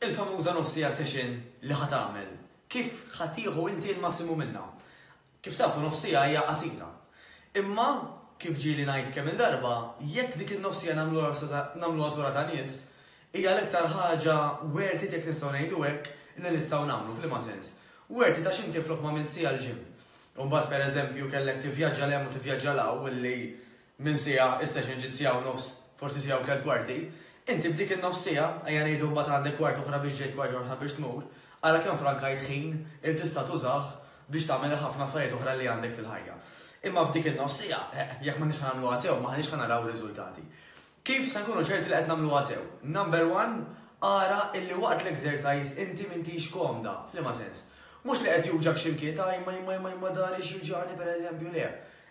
Il-famuża nofsija session li ħatamel, kif ħatiħu inti l-massimu minna? Kif tafu nofsija hija qasira. Imma kif ġieli ngħid kemm il-darba, jekk dik in-nofsija nagħmluha sura ta' nies, hija l-iktar ħaġa werti jekk nistgħu ngħidu hekk li nistgħu nagħmlu fl-ima sens. Werti ta' x'inti flok ma' sija l-ġim. U mbagħad pereżempju kellek tivvjaġġa l u tivvjaġġa law illi minn sija is-session ġiet sija u nofs, forsi sija u tliet kwarti, inti b'dik in-nofsija ejja ngħidu mbagħad għandek kwart oħra biex ġejt kwart oħra biex tmur, ara kemm frankajt ħin il tista' tużah biex tagħmel ħafna affarijiet oħra li għandek fil-ħajja. Imma f'dik in-nofsija, jekk m'għandniex ħanagħmluha sew, ma ħanix ħanaraw riżultati. Kif se nkunu ċerti li qed nagħmluha sew? Number one, ara illi waqt l-exercise inti m'intix komda, f'liema sens. Mhux li qed juġak x'imkien ma dari x'juġani pereżempju le.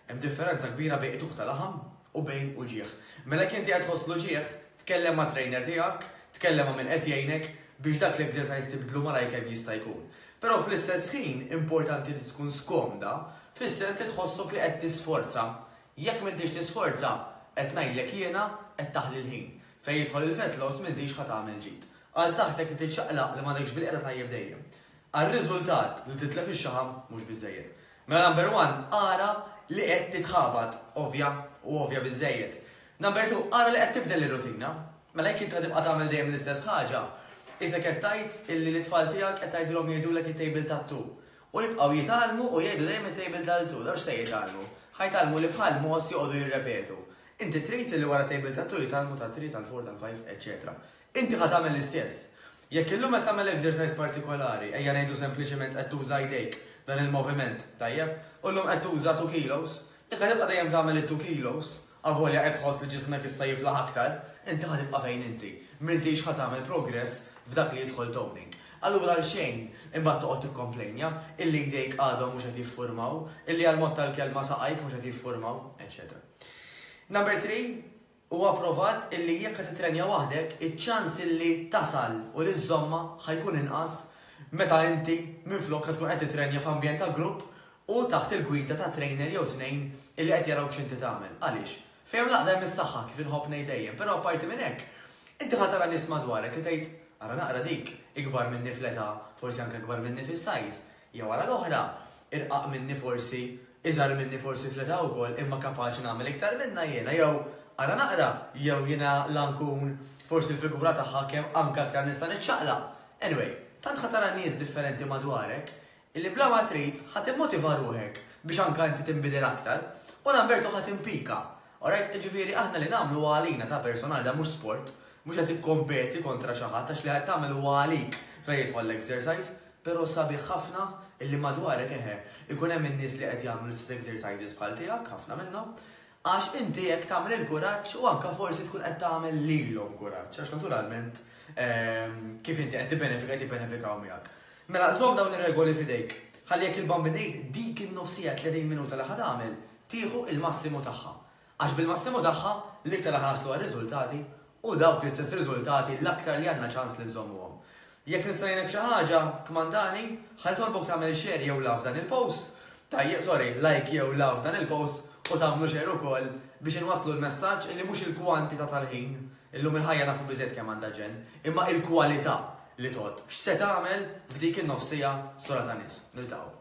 Hemm differenza kbira bejn tuħ tal-laħam u bejn uġieħ. Mela kien qed tħosslu ġieħ, tkellem ma' trainer tiegħek, tkellem ma' min qed jgħinek biex dak l-exercise tibdlu malaj kemm jista' jkun. Però fl-istess ħin importanti li tkun skomda, fis-sens li tħossok li qed tisforza. Jekk m'intix tisforza, qed ngħidlek jiena qed taħli l-ħin. Fejn jidħol il-fat loss m'intix ħadd tagħmel ġid. Għal saħtek li titxaqlaq li m'għandekx bil-qiegħda tajjeb dejjem. Għar-riżultat li titlef ix-xaħam mhux biżejjed. Mela number one, ara li qed titħabat ovvja biżejjed. Number two, ara li qed tibdel ir-rutina. Mela jekk inti tibqa' tagħmel dejjem l-istess ħaġa, isek qed tgħid illi l-itfal tiegħek qed tgħidilhom jgħidulek it-tejbil tat-tu. U jibqgħu jitgħallmu u jgħidu dejjem it-tejbil tal-tu, dar se jitgħallmu. Ħajtgħallmu li bħal mos joqogħdu jirrepetu. Inti trid li wara tejbil tat-tu jitgħallmu tat-3, tal-4, tal-5, etc. Inti ħad tagħmel l-istess. Jekk illum qed tagħmel exercise partikolari, ejja ngħidu sempliċement qed tuża jdejk dan il-moviment, tajjeb, u llum qed tuża 2 kilos, jekk tibqa' dejjem tagħmel it-2 kilos, avolja qed tħoss li ġismek issa jiflaħ aktar, inti ħad tibqa' fejn inti. M'intix ħad tagħmel progress f'dak li jidħol toning. Allura għal xejn imbagħad toqgħod tikkomplejnja illi jdejk għadhom mhux qed jiffurmaw, illi għall-mod tal-kelma saqajk mhux qed jiffurmaw, etc. Number 3, huwa provat illi jekk qed titrenja waħdek, iċ-ċans illi tasal u li żomma ħajkun inqas meta inti minflok qed tkun qed titrenja f'ambjent ta' grupp u taħt il-gwida ta' trainer jew tnejn illi qed jarawk x'inti tagħmel. Għaliex? Fejn laqda mis-saħħa kif inħobb ngħid dejjem, però apparti minn hekk, inti ħadd tara nies madwarek li tgħid ara naqra dik ikbar minni fl-età, forsi anke ikbar minni fis-sajż, jew ara l-oħra irqaq minni forsi, iżgħar minni forsi fl-età wkoll imma kapaċi nagħmel iktar minna jiena, jew ara naqra jew jiena nkun forsi l-figura tagħha kemm anke aktar nista' niċċaqlaq. Anyway, tant ħadd tara nies differenti madwarek illi bla ma trid ħadd immotiva ruħek biex anke inti tinbidel aktar u nambertu ħadd impika. Alright, ġifieri aħna li nagħmlu għalina ta' personal da mhux sport, mhux qed ikkompeti kontra xi ħadd għax li qed tagħmel huwa għalik fejn jidħol l-exercise, però sabiħ ħafna illi madwarek ikun hemm in-nies li qed jagħmlu l-istess exercises bħal tiegħek, ħafna minnhom, għax inti jekk tagħmel il-kuraġġ u anke forsi tkun qed tagħmel lilhom kuraġġ, għax naturalment kif inti qed tibbenefikaw miegħek. Mela żomm dawn ir-regoli f'idejk. Ħalli jekk il-bambinejt dik in-nofsija 30 minuta li ħad tagħmel tieħu il-massimu tagħha. Għax bil-massimu tagħha l-iktar ħanaslu għar-riżultati u dawk l-istess riżultati l-aktar li għandna ċans li nżommuhom. Jekk nistrajnek xi ħaġa, kmandani, ħalli tolbok tagħmel share jew love dan il-post, like jew love dan il-post u tagħmlu share ukoll biex inwasslu l-messaġġ li mhux il-kwantità tal-ħin, illum il-ħajja nafu biżejjed kemm għandha ġen, imma il-kwalità li tot. X'se tagħmel f'dik in-nofsija sura ta' nies. Niltaqgħu.